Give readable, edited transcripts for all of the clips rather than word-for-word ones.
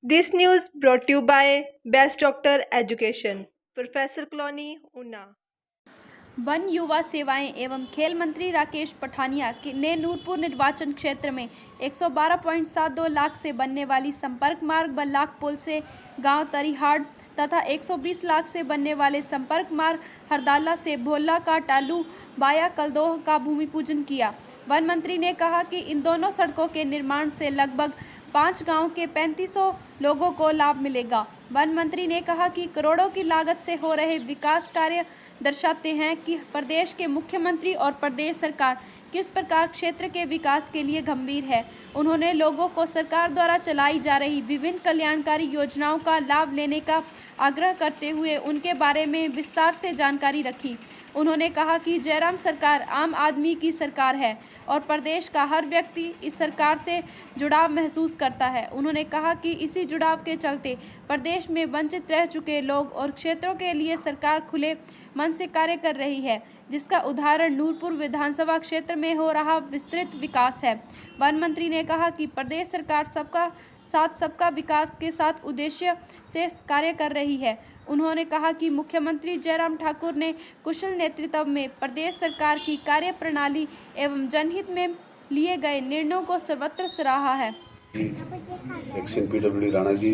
This news brought to you by Best Doctor Education, professor colony Una. One युवा सेवाएं एवं खेल मंत्री राकेश पठानिया ने नूरपुर निर्वाचन क्षेत्र में 112.72 लाख से बनने वाली संपर्क मार्ग बल्लाक पुल से गांव तरीहाड़ तथा 120 लाख से बनने वाले संपर्क मार्ग हरदाला से भोला का टालू बाया कलदोह का भूमि पूजन किया। वन मंत्री ने कहा कि इन दोनों सड़कों के निर्माण से लगभग 5 गांव के 3500 लोगों को लाभ मिलेगा। वन मंत्री ने कहा कि करोड़ों की लागत से हो रहे विकास कार्य दर्शाते हैं कि प्रदेश के मुख्यमंत्री और प्रदेश सरकार किस प्रकार क्षेत्र के विकास के लिए गंभीर है। उन्होंने लोगों को सरकार द्वारा चलाई जा रही विभिन्न कल्याणकारी योजनाओं का लाभ लेने का आग्रह करते हुए उनके बारे में विस्तार से जानकारी रखी। उन्होंने कहा कि जयराम सरकार आम आदमी की सरकार है और प्रदेश का हर व्यक्ति इस सरकार से जुड़ाव महसूस करता है। उन्होंने कहा कि इसी जुड़ाव के चलते प्रदेश में वंचित रह चुके लोग और क्षेत्रों के लिए सरकार खुले मन से कार्य कर रही है, जिसका उदाहरण नूरपुर विधानसभा क्षेत्र में हो रहा विस्तृत विकास है। वन मंत्री ने कहा कि प्रदेश सरकार सबका साथ सबका विकास के साथ उद्देश्य से कार्य कर रही है। उन्होंने कहा कि मुख्यमंत्री जयराम ठाकुर ने कुशल नेतृत्व में प्रदेश सरकार की कार्य प्रणाली एवं जनहित में लिए गए निर्णयों को सर्वत्र सराहा है। एक्शन पीडब्ल्यूडी राणा जी,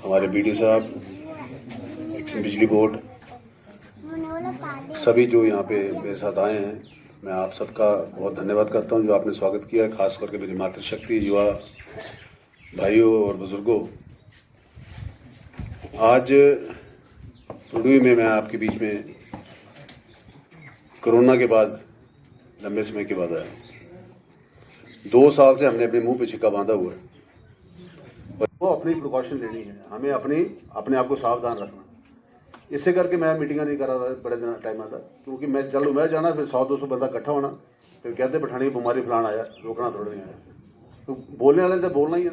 हमारे बीडीओ साहब, एक्शन बिजली बोर्ड, सभी जो यहाँ पे मेरे साथ आए हैं, मैं आप सबका बहुत धन्यवाद करता हूँ जो आपने स्वागत किया है। खास करके मेरी मातृशक्ति युवा भाइयों और बुजुर्गों, आज पुडुई में मैं आपके बीच में कोरोना के बाद लंबे समय के बाद आया। 2 साल से हमने अपने मुंह पे छिक्का बांधा हुआ है और वो अपनी प्रिकॉशन लेनी है। हमें अपने आप को सावधान रखना। इससे करके मैं मीटिंग नहीं कर रहा था बड़े दिन टाइम आता, क्योंकि मैं जाना, फिर 100-200 बंदा इकट्ठा होना, फिर कहते पठानी बीमारी फलान आया, रोकना थोड़ा नहीं आया। तो बोलने वाले तो बोलना ही है,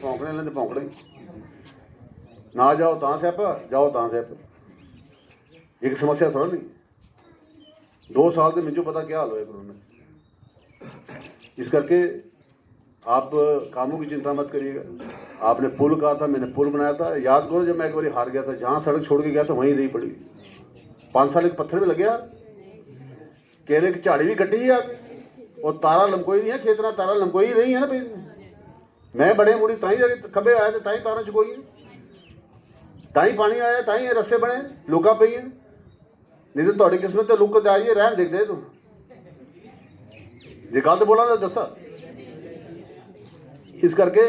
भौंकने वाले तो भौंकना ही। ना जाओ तां स्यापा, जाओ तां स्यापा, एक समस्या थोड़ा नहीं। 2 साल से मुझे पता क्या हाल हो कोरोना। इस करके आप कामों की चिंता मत करिएगा। आपने पुल कहा था, मैंने पुल बनाया था। याद करो जब मैं एक बार हार गया था, जहां सड़क छोड़ के गया था वहीं नहीं पड़ी। 5 साल एक पत्थर में लग गया, केले की झाड़ी भी कटी है और तारा लमकोई नहीं है, खेतना तारा लमकोई नहीं है ना भाई। मैं बड़े मुड़ी ताई खबे आया थे, ताई तारा चुकोई है, ताई पानी आया, ताई रस्से बने लुका पई है। नहीं तो थोड़ी किस्मत तो लुक आइए रहन देख दे तू जे गल तो बोला था दसा। इस करके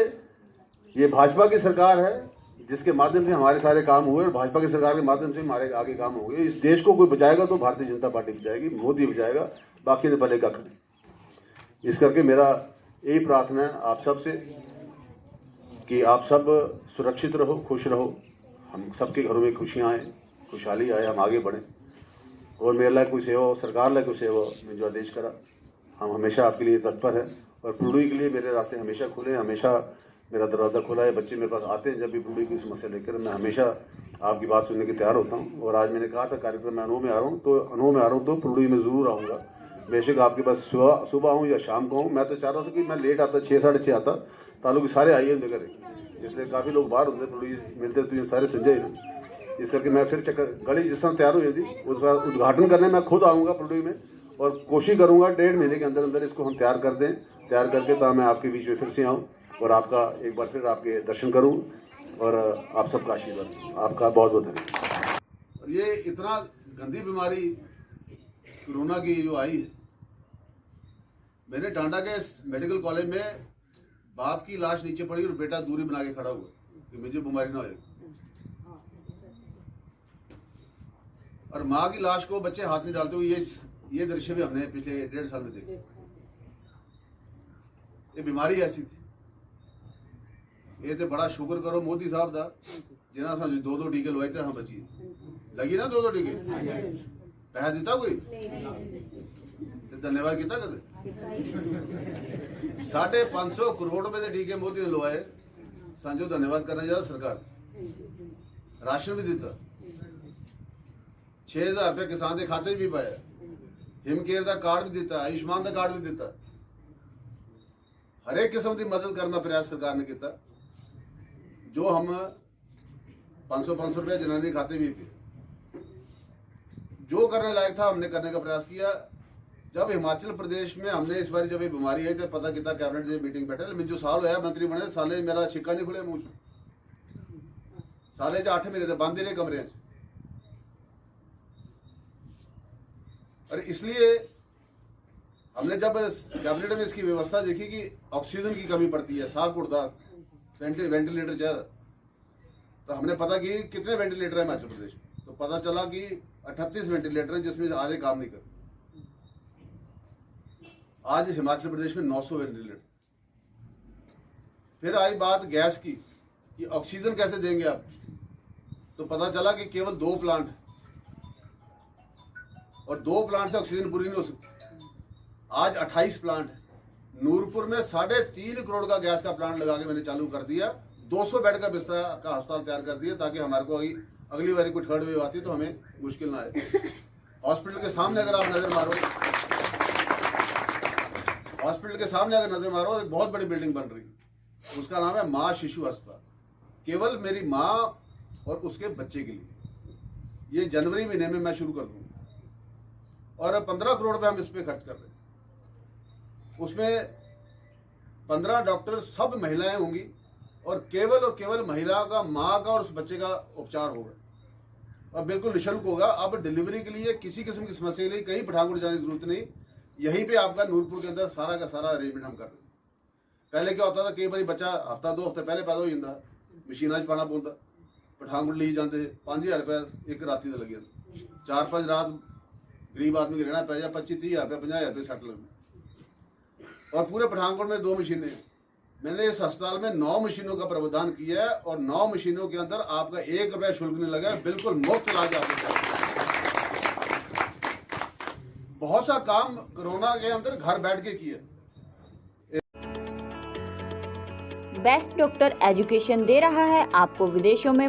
ये भाजपा की सरकार है जिसके माध्यम से हमारे सारे काम हुए और भाजपा की सरकार के माध्यम से हमारे आगे काम हो गए। इस देश को कोई बचाएगा तो भारतीय जनता पार्टी बचाएगी, मोदी बचाएगा, बाकी तो भले कख नहीं। इस करके मेरा यही प्रार्थना है आप सब से कि आप सब सुरक्षित रहो, खुश रहो, हम सबके घरों में खुशियाँ आए, खुशहाली आए, हम आगे बढ़ें और मेरे लायक कोई सेवा हो, सरकार लायक कोई सेवा हो, मैं जो आदेश करा, हम हमेशा आपके लिए तत्पर हैं। और पुडुई के लिए मेरे रास्ते हमेशा खुले हैं, हमेशा मेरा दरवाज़ा खुला है। बच्चे मेरे पास आते हैं जब भी पुडुई की समस्या लेकर, मैं हमेशा आपकी बात सुनने के तैयार होता हूँ। और आज मैंने कहा था कार्यक्रम में अनूह में आ रहा हूँ, तो अनूह में आ रहा हूँ तो पुडुई में ज़रूर आऊँगा। बेशक आपके पास सुबह आऊँ या शाम को आऊँ। मैं तो चाह रहा था कि मैं लेट आता, 6-6:30 आता, तालुक सारे आइए उनके घर, इसलिए काफ़ी लोग बाहर होते पुडुई मिलते तो ये सारे संजय हैं। इस करके मैं फिर चक्कर गली जिस तरह तैयार हुई थी उसका उद्घाटन करने मैं खुद आऊँगा पुडुई में और कोशिश करूँगा 1.5 महीने के अंदर अंदर इसको हम तैयार कर दें। तैयार करके तो मैं आपके बीच में फिर से आऊँ और आपका एक बार फिर आपके दर्शन करूँ और आप सबका आशीर्वाद। आपका बहुत बहुत धन्यवाद। और ये इतना गंदी बीमारी कोरोना की जो आई है, मैंने टांडा के मेडिकल कॉलेज में बाप की लाश नीचे पड़ी और बेटा दूरी बना के खड़ा हुआ कि मुझे बीमारी ना हो। और माँ की लाश को बच्चे हाथ में डालते हुए ये दृश्य भी हमने पिछले 1.5 साल में देखे। ये बीमारी ऐसी थी। ये तो बड़ा शुक्र करो मोदी साहब का जिन्हें अस 2-2 टीके लवाए थे, हाँ बची लगी ना 2-2 टीके। पैसा दिता कोई धन्यवाद किया कदे। 550 करोड़ रुपए के टीके मोदी ने लवाए, सांझो धन्यवाद करना चाहिए सरकार। राशन भी दिता, 6000 रुपये किसान के खाते भी पाया, हिमकेयर का कार्ड भी दिता, आयुष्मान का कार्ड भी दिता, हरेक किस्म की मदद करने का प्रयास सरकार ने किया। जो हम 500 रुपये जनानी खाते भी थे, जो करने लायक था हमने करने का प्रयास किया। जब हिमाचल प्रदेश में हमने इस बार जब ये बीमारी आई तो पता किया कैबिनेट जो मीटिंग बैठे, लेकिन जो साल होया मंत्री बने साले मेरा छिक्का नहीं खुले मुंह साले 8 महीने बंद ही रहे कमरे। और इसलिए हमने जब कैबिनेट में इसकी व्यवस्था देखी कि ऑक्सीजन की कमी पड़ती है, साग उड़ता, वेंटिलेटर ज्यादा, तो हमने पता कि कितने वेंटिलेटर है हिमाचल प्रदेश में, तो पता चला कि 38 वेंटिलेटर है जिसमें आधे काम नहीं करते। आज हिमाचल प्रदेश में 900 वेंटिलेटर। फिर आई बात गैस की कि ऑक्सीजन कैसे देंगे आप, तो पता चला कि केवल 2 प्लांट और 2 प्लांट से ऑक्सीजन पूरी नहीं हो सकती। आज 28 प्लांट है। नूरपुर में 3.5 करोड़ का गैस का प्लांट लगा के मैंने चालू कर दिया। 200 बेड का बिस्तरा का अस्पताल तैयार कर दिया ताकि हमारे को अगली बार कोई थर्ड वेव आती तो हमें मुश्किल ना आए। हॉस्पिटल के सामने अगर आप नजर मारो, हॉस्पिटल के सामने अगर नजर मारो, एक बहुत बड़ी बिल्डिंग बन रही है, उसका नाम है मां शिशु अस्पताल, केवल मेरी माँ और उसके बच्चे के लिए। ये जनवरी महीने में मैं शुरू कर दूंगा और 15 करोड़ रुपए हम इस पे खर्च कर रहे हैं। उसमें 15 डॉक्टर सब महिलाएं होंगी और केवल महिला का, माँ का और उस बच्चे का उपचार होगा और बिल्कुल निःशुल्क होगा। अब डिलीवरी के लिए किसी किस्म की समस्या के लिए कहीं पठानकोट जाने की जरूरत नहीं, यहीं पे आपका नूरपुर के अंदर सारा का सारा अरेंजमेंट हम कर रहे हैं। पहले क्या होता था, कई बार बच्चा हफ्ता 2 हफ्ते पहले पैदा हो जाता, मशीना च पाना पौंदा, पठानकोट ले जाते 5000 रुपये एक राती का लग जाता, 4-5 रात गरीब आदमी के रहना पै जाए, 25-30 हज़ार रुपये 50,000 रुपये सट लगना। और पूरे पठानकोट में 2 मशीनें, मैंने इस अस्पताल में 9 मशीनों का प्रावधान किया है और 9 मशीनों के अंदर आपका 1 रुपया शुल्क नहीं लगा, बिल्कुल मुफ्त इलाज आपको। बहुत सा काम कोरोना के अंदर घर बैठ के किया। बेस्ट डॉक्टर एजुकेशन दे रहा है आपको विदेशों में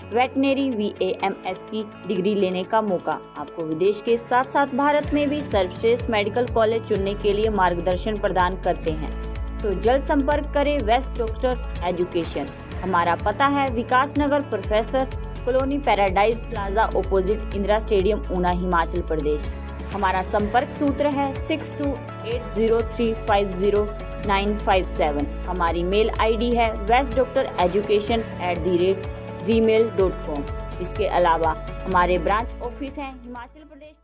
वेटनरी VAMS की डिग्री लेने का मौका। आपको विदेश के साथ साथ भारत में भी सर्वश्रेष्ठ मेडिकल कॉलेज चुनने के लिए मार्गदर्शन प्रदान करते हैं। तो जल्द संपर्क करें बेस्ट डॉक्टर एजुकेशन। हमारा पता है Vikas Nagar professor colony paradise plaza opposite Indira stadium Una Himachal Pradesh. हमारा संपर्क सूत्र है 6280350957। हमारी मेल ID है bestdoctoreducation@gmail.com। इसके अलावा हमारे ब्रांच ऑफिस हैं हिमाचल प्रदेश